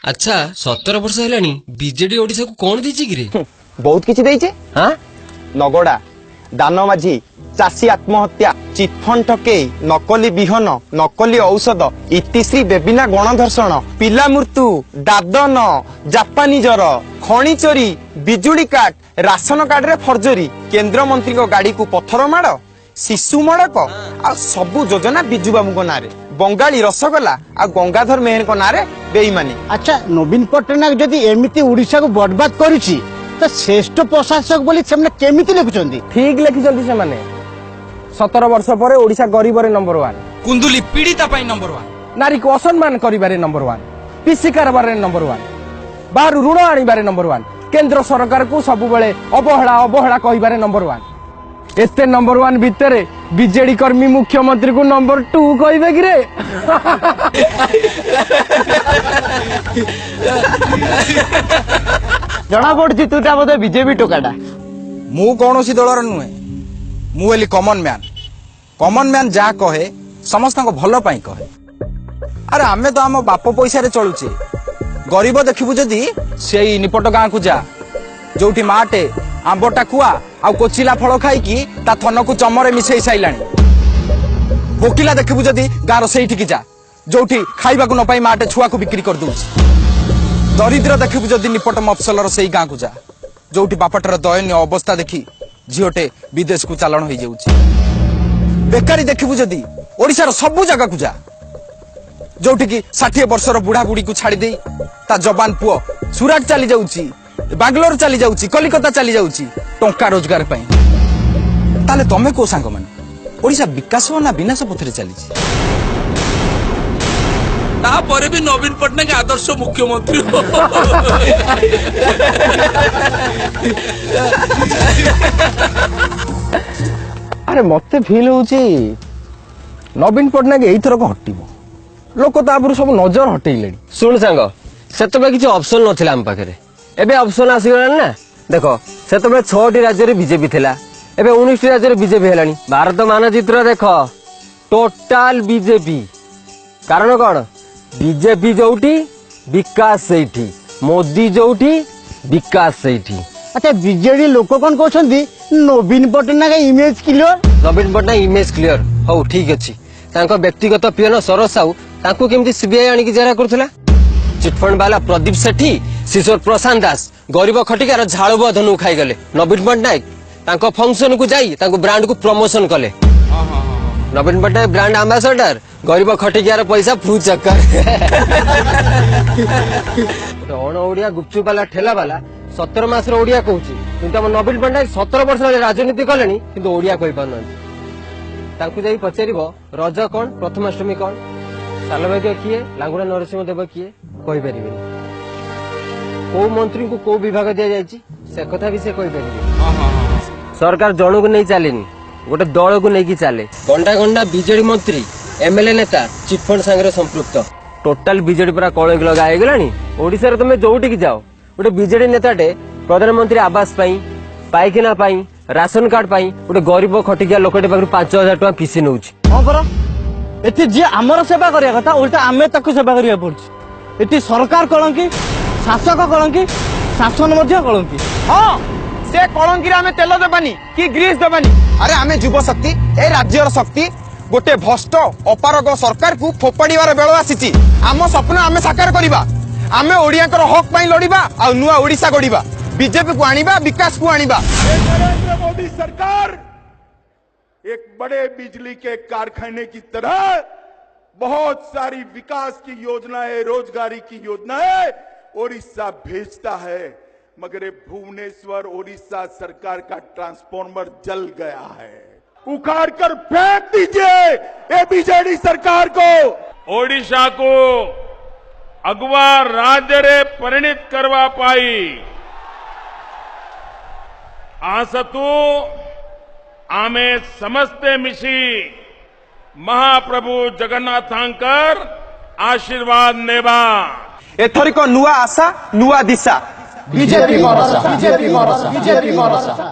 अच्छा 17 वर्ष है बीजेडी ओडिशा को कौन दीची कि रे? बहुत किछि देइछे। हाँ नगड़ा दान माझी चाषी आत्महत्या चिटफंड ठकेई नकली बिहन नकली औषध इतिश्री बेबिना गणधर्षण पिला मृत्यु दादन जापानी जर खणी चोरी बिजुली काट राशन कार्ड रे फर्जरी केंद्र मंत्री को गाड़ी को पत्थर माड़ शिशु मड़क आ सबु योजना बिजू बाबू ना बंगाली रसगोला आ गंगाधर मेहर को ना बेईमानी। अच्छा नवीन पट्टनायक जदि एमिति ओडिशा को बर्बाद करिछि तो श्रेष्ठ प्रशासक बोली सेमने केमिति लिखुचंदी? ठीक लिखिचंदी से माने 17 वर्ष पर ओडिशा गरीब रे नंबर 1 कुंदुली पीड़िता पाई नंबर 1 नारी को असम्मान करिबारे नंबर 1 पीसी कारबार नंबर 1 बाहर ऋण आनिबारे नंबर 1 केंद्र सरकार को सब बेले अवहेला अवहेला कहिबारे नंबर 1 एते नंबर 1 भितरे बीजेडी कर्मी मुख्यमंत्री को नंबर 2 कहिबे कि रे? जना पड़छि तुटा बोधे बीजेपी टोकाटा। मु कौनसी दलर नुहे मु हेली कॉमन मैन जा कहे समस्त को भल पाई कहे। अरे आमे तो आम बाप पैसा रे चलुचे गरीब देखिबु जदी सेई निपट गाँ को जा जोठी माटे आंब टाकुआ आ कोचिला फल खाई ता थन को चमरे मिसई साइलानी भोकिला देखिबु जदी गाँर सेठी जा जोठी खाइबा को न पाई माटे छुआ को बिक्री कर दूची दरिद्र देखिबु जदी निपट मफसलर सेई गाँ को जा जोठी बापटर दयनीय अवस्था देखी झीटे विदेश को चालाण हो जाउची बेकारी देखिबु जदी ओडिशार सबु जगह को जा जोठी की 60 वर्षर बुढ़ा बुढ़ी को छाड़ी दे ता जवान पुओ सुराट चली जाउची बांग्लोर चली जाउची कलिकता चली जाउची टंका रोजगार पाई ताले तमे को सांग माने ओडिशा विकास ना विनाश पथरे चली तापर भी नवीन पट्टनायक आदर्श मुख्यमंत्री अरे मते फील होची नवीन पट्टनायक एई थरक हटिबो लोक तापर सब नजर हटेइलेनी। सुन सांग से किसी ऑप्शन नथिला हम पाखरे एबे ऑप्शन आसीगलानी ना देख से 6टी राज्य रे बीजेपी थिला एबे 19टी राज्य रे बीजेपी हेलानी भारत मानचित्र देख टोटाल बीजेपी कारण कौन बीजेपी जोठी विकास सेठी मोदी जोठी विकास सेठी। अच्छा बीजेडी लोक कौन कहछंदी नवीन पट्टनायक इमेज क्लियर नवीन पट्टनायक इमेज क्लियर हो ठीक अछि तांको व्यक्तिगत पियन सरोज साहू तांको केमती सीबीआई आनी की जेरा करथला चिटफंड वाला प्रदीप सेठी शिशोर प्रशांत दास गरीब खटिकार झाड़ धनु खाई गले नवीन पट्टनायक तांको फंक्शन को जाई तांको ब्रांड को प्रमोशन कले नवीन पट्टनायक ब्रांड एम्बेसडर गरीब खटिकार पैसा फ्रू चक्कर अण ओडिया गुपचुप वाला ठेला वाला 17 मास ओडिया कहूची किंतु हम नवीन पट्टनायक 17 वर्ष राजनीति कले किंतु ओडिया कहि पारन तांको जाई पचारिबो रज कोन प्रथमाष्टमी कोन सालभाग्य किए लांगुड़ा नरसिंह देव किए कहि परिबेनी को मंत्री को को विभाग दिया जायछि से कथा भी से कहि परिबे सरकार जणु को नहीं चलेनी गोटे दल को नहीं चले गंडा गंडा बीजेडी मंत्री एमएलए नेता चिटफंड संगे संपृक्त टोटाल बीजेडी पूरा कलग लगा गलानी ओडिसा रे तुम जोठी जाओ गोटे बीजेडी नेताटे प्रधानमंत्री आवास पाइखाना राशन कार्ड गोटे गरीब खटिकिया लोकटे पाखु 5000 टका पीसी नउछि। हां पर एति जे हमर सेवा करिया कथा उल्टा आमे ताकू सेवा करिया पड़छि एति सरकार कलंकी शासक कलंकी शासन मध्य कलंकी। हाँ से कलंकी रे आमे तेल देबानी कि ग्रीस देबानी। अरे आमे युव शक्ति ए राज्यर शक्ति गोटे भ्रष्ट अपारग सरकार को फोपाड़ीबार बेଳ आसीची आम स्वप्न आमे साकार करिबा आमे ओडियाकर हक पई लड़िबा आ नुआ ओडिशा गड़िबा बीजेपी को आनिबा विकास को आनिबा। नरेंद्र मोदी सरकार एक बड़े बिजली के कारखाने की तरह बहुत सारी विकास की योजनाएं रोजगारी की योजनाएं ओडिशा भेजता है मगर भुवनेश्वर ओडिशा सरकार का ट्रांसफार्मर जल गया है उखाड़ कर फेंक दीजिए ये बीजेडी सरकार को। ओडिशा को अगवा राज्य रे परिणित करवा पाई आसतु आमे समस्ते मिशी महाप्रभु जगन्नाथांकर आशीर्वाद नेबा एथरिक नुआ आशा नुआ दिशा बीजेपी भरोसा।